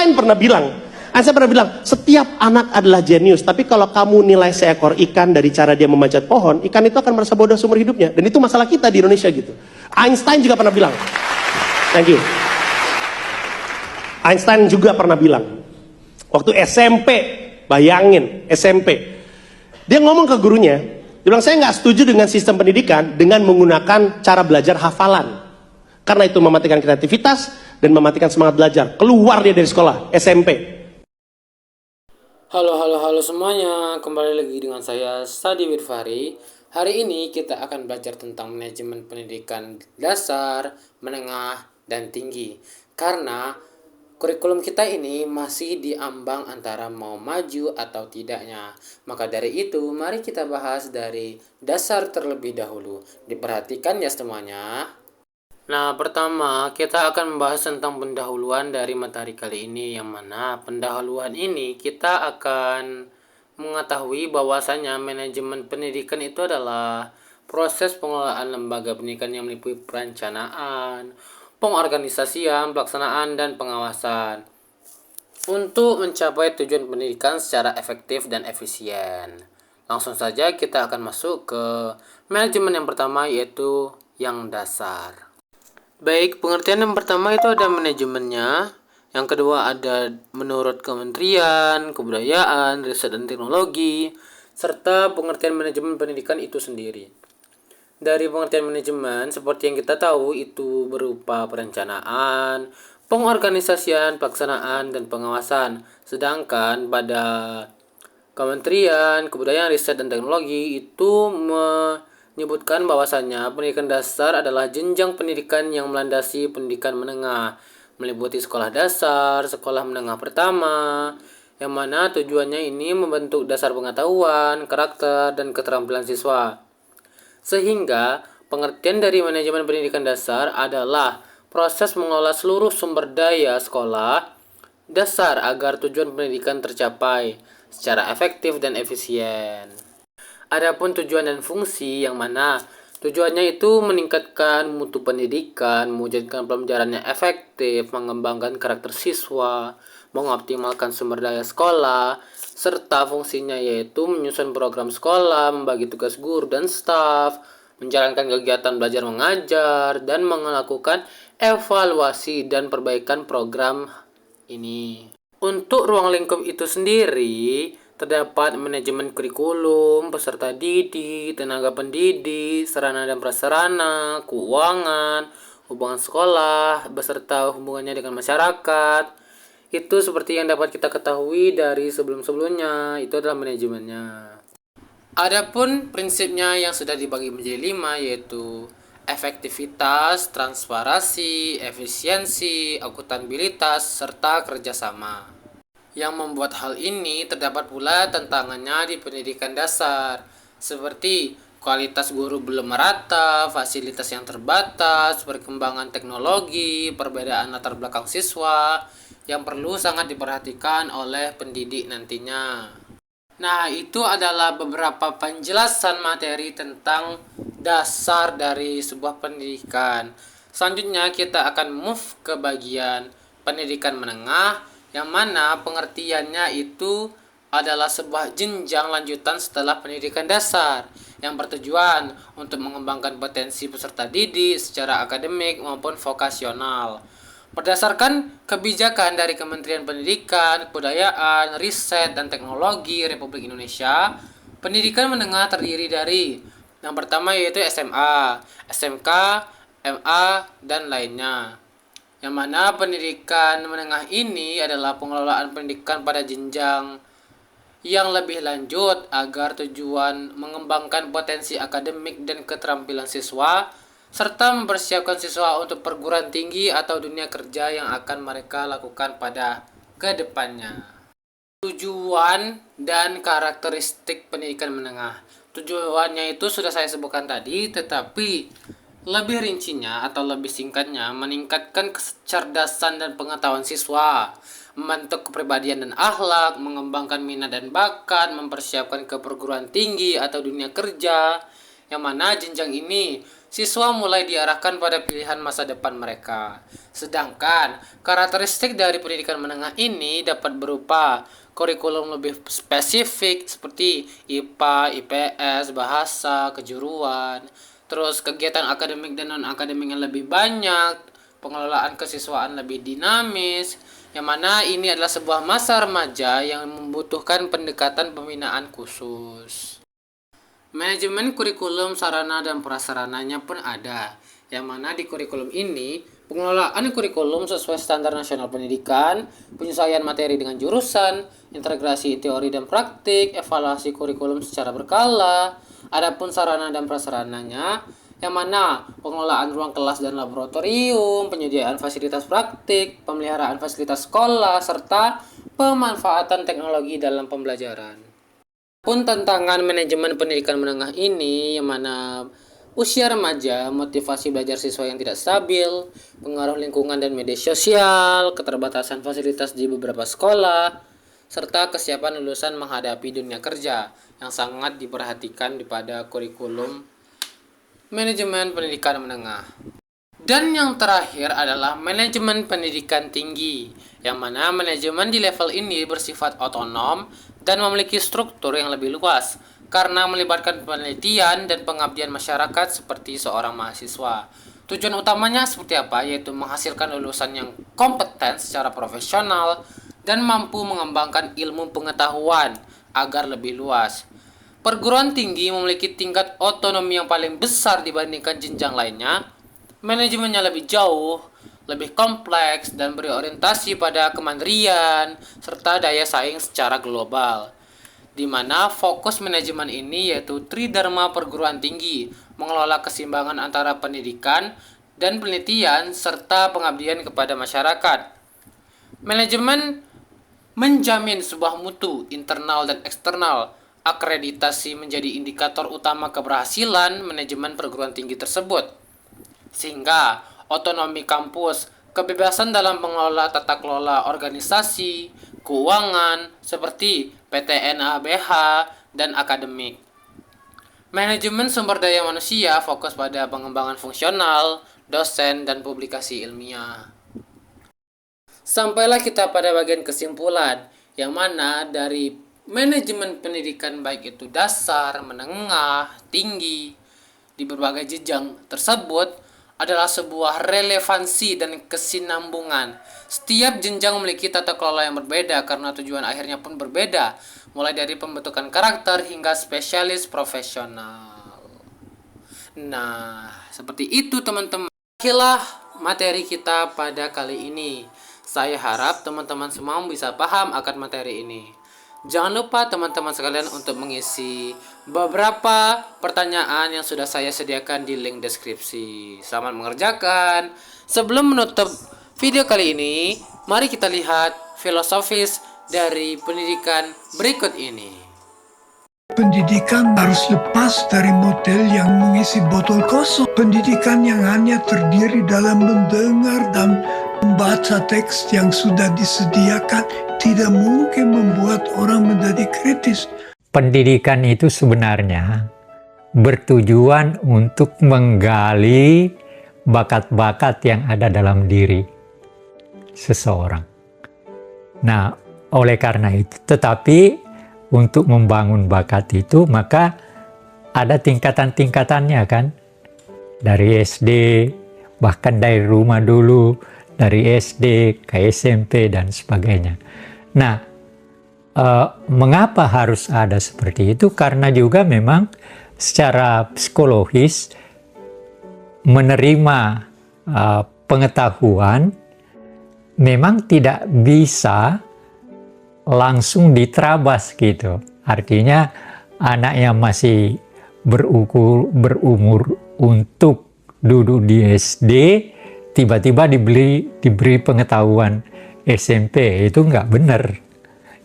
Einstein pernah bilang, setiap anak adalah jenius, tapi kalau kamu nilai seekor ikan dari cara dia memanjat pohon, ikan itu akan merasa bodoh seumur hidupnya. Dan itu masalah kita di Indonesia gitu. Einstein juga pernah bilang. Thank you. Einstein juga pernah bilang, waktu SMP, bayangin SMP, dia ngomong ke gurunya, dia bilang, saya nggak setuju dengan sistem pendidikan dengan menggunakan cara belajar hafalan. Karena itu mematikan kreativitas dan mematikan semangat belajar. Keluar dia dari sekolah, SMP. Halo semuanya, kembali lagi dengan saya Sadi Wirfari. Hari ini kita akan belajar tentang manajemen pendidikan dasar, menengah, dan tinggi. Karena kurikulum kita ini masih diambang antara mau maju atau tidaknya. Maka dari itu, mari kita bahas dari dasar terlebih dahulu. Diperhatikan ya semuanya. Nah, pertama kita akan membahas tentang pendahuluan dari materi kali ini, yang mana pendahuluan ini kita akan mengetahui bahwasanya manajemen pendidikan itu adalah proses pengelolaan lembaga pendidikan yang meliputi perencanaan, pengorganisasian, pelaksanaan, dan pengawasan untuk mencapai tujuan pendidikan secara efektif dan efisien. Langsung saja kita akan masuk ke manajemen yang pertama, yaitu yang dasar. Baik, pengertian yang pertama itu ada manajemennya. Yang kedua ada menurut Kementerian Kebudayaan, Riset dan Teknologi, serta pengertian manajemen pendidikan itu sendiri. Dari pengertian manajemen, seperti yang kita tahu, itu berupa perencanaan, pengorganisasian, pelaksanaan, dan pengawasan. Sedangkan pada Kementerian Kebudayaan, Riset dan Teknologi itu menyebutkan bahwasannya pendidikan dasar adalah jenjang pendidikan yang melandasi pendidikan menengah, meliputi sekolah dasar, sekolah menengah pertama, yang mana tujuannya ini membentuk dasar pengetahuan, karakter, dan keterampilan siswa. Sehingga pengertian dari manajemen pendidikan dasar adalah proses mengelola seluruh sumber daya sekolah dasar agar tujuan pendidikan tercapai secara efektif dan efisien. Adapun tujuan dan fungsi, yang mana tujuannya itu meningkatkan mutu pendidikan, mewujudkan pembelajaran yang efektif, mengembangkan karakter siswa, mengoptimalkan sumber daya sekolah, serta fungsinya yaitu menyusun program sekolah, membagi tugas guru dan staf, menjalankan kegiatan belajar mengajar, dan melakukan evaluasi dan perbaikan program ini. Untuk ruang lingkup itu sendiri, terdapat manajemen kurikulum, peserta didik, tenaga pendidik, sarana dan prasarana, keuangan, hubungan sekolah, beserta hubungannya dengan masyarakat. Itu seperti yang dapat kita ketahui dari sebelum-sebelumnya, itu adalah manajemennya. Adapun prinsipnya yang sudah dibagi menjadi 5, yaitu efektivitas, transparansi, efisiensi, akuntabilitas, serta kerjasama. Yang membuat hal ini terdapat pula tantangannya di pendidikan dasar, seperti kualitas guru belum merata, fasilitas yang terbatas, perkembangan teknologi, perbedaan latar belakang siswa, yang perlu sangat diperhatikan oleh pendidik nantinya. Nah, itu adalah beberapa penjelasan materi tentang dasar dari sebuah pendidikan. Selanjutnya kita akan move ke bagian pendidikan menengah, yang mana pengertiannya itu adalah sebuah jenjang lanjutan setelah pendidikan dasar yang bertujuan untuk mengembangkan potensi peserta didik secara akademik maupun vokasional. Berdasarkan kebijakan dari Kementerian Pendidikan, Kebudayaan, Riset, dan Teknologi Republik Indonesia, pendidikan menengah terdiri dari yang pertama yaitu SMA, SMK, MA, dan lainnya. Yang mana pendidikan menengah ini adalah pengelolaan pendidikan pada jenjang yang lebih lanjut agar tujuan mengembangkan potensi akademik dan keterampilan siswa, serta mempersiapkan siswa untuk perguruan tinggi atau dunia kerja yang akan mereka lakukan pada kedepannya. Tujuan dan karakteristik pendidikan menengah. Tujuannya itu sudah saya sebutkan tadi, tetapi lebih rincinya atau lebih singkatnya, meningkatkan kecerdasan dan pengetahuan siswa, membentuk kepribadian dan akhlak, mengembangkan minat dan bakat, mempersiapkan ke perguruan tinggi atau dunia kerja, yang mana jenjang ini siswa mulai diarahkan pada pilihan masa depan mereka. Sedangkan karakteristik dari pendidikan menengah ini dapat berupa kurikulum lebih spesifik seperti IPA, IPS, bahasa, kejuruan, terus kegiatan akademik dan non-akademik yang lebih banyak, pengelolaan kesiswaan lebih dinamis, yang mana ini adalah sebuah masa remaja yang membutuhkan pendekatan pembinaan khusus. Manajemen kurikulum, sarana dan prasarananya pun ada, yang mana di kurikulum ini pengelolaan kurikulum sesuai standar nasional pendidikan, penyesuaian materi dengan jurusan, integrasi teori dan praktik, evaluasi kurikulum secara berkala. Adapun sarana dan prasarananya, yang mana pengelolaan ruang kelas dan laboratorium, penyediaan fasilitas praktik, pemeliharaan fasilitas sekolah, serta pemanfaatan teknologi dalam pembelajaran. Pun tantangan manajemen pendidikan menengah ini, yang mana usia remaja, motivasi belajar siswa yang tidak stabil, pengaruh lingkungan dan media sosial, keterbatasan fasilitas di beberapa sekolah, serta kesiapan lulusan menghadapi dunia kerja yang sangat diperhatikan pada kurikulum manajemen pendidikan menengah. Dan yang terakhir adalah manajemen pendidikan tinggi, yang mana manajemen di level ini bersifat otonom dan memiliki struktur yang lebih luas karena melibatkan penelitian dan pengabdian masyarakat seperti seorang mahasiswa. Tujuan utamanya seperti apa? Yaitu menghasilkan lulusan yang kompeten secara profesional dan mampu mengembangkan ilmu pengetahuan agar lebih luas. Perguruan tinggi memiliki tingkat otonomi yang paling besar dibandingkan jenjang lainnya. Manajemennya lebih jauh, lebih kompleks, dan berorientasi pada kemandirian serta daya saing secara global. Di mana fokus manajemen ini yaitu tridharma perguruan tinggi, mengelola keseimbangan antara pendidikan dan penelitian serta pengabdian kepada masyarakat. Manajemen menjamin sebuah mutu internal dan eksternal. Akreditasi menjadi indikator utama keberhasilan manajemen perguruan tinggi tersebut. Sehingga otonomi kampus, kebebasan dalam mengelola tata kelola organisasi, keuangan seperti PTNABH dan akademik. Manajemen sumber daya manusia fokus pada pengembangan fungsional, dosen, dan publikasi ilmiah. Sampailah kita pada bagian kesimpulan, yang mana dari manajemen pendidikan baik itu dasar, menengah, tinggi, di berbagai jenjang tersebut adalah sebuah relevansi dan kesinambungan. Setiap jenjang memiliki tata kelola yang berbeda karena tujuan akhirnya pun berbeda, mulai dari pembentukan karakter hingga spesialis profesional. Nah, seperti itu teman-teman. Akhirlah materi kita pada kali ini. Saya harap teman-teman semua bisa paham akan materi ini. Jangan lupa teman-teman sekalian untuk mengisi beberapa pertanyaan yang sudah saya sediakan di link deskripsi. Selamat mengerjakan. Sebelum menutup video kali ini, mari kita lihat filosofis dari pendidikan berikut ini. Pendidikan harus lepas dari model yang mengisi botol kosong. Pendidikan yang hanya terdiri dalam mendengar dan membaca teks yang sudah disediakan tidak mungkin membuat orang menjadi kritis. Pendidikan itu sebenarnya bertujuan untuk menggali bakat-bakat yang ada dalam diri seseorang. Nah, oleh karena itu, tetapi untuk membangun bakat itu, maka ada tingkatan-tingkatannya kan. Dari SD, bahkan dari rumah dulu, dari SD ke SMP dan sebagainya. Nah, mengapa harus ada seperti itu? Karena juga memang secara psikologis menerima pengetahuan memang tidak bisa langsung diterabas gitu. Artinya anak yang masih berumur untuk duduk di SD tiba-tiba diberi pengetahuan SMP, itu nggak benar.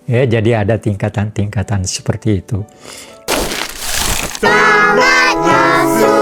Ya, jadi ada tingkatan-tingkatan seperti itu. Selamat masuk.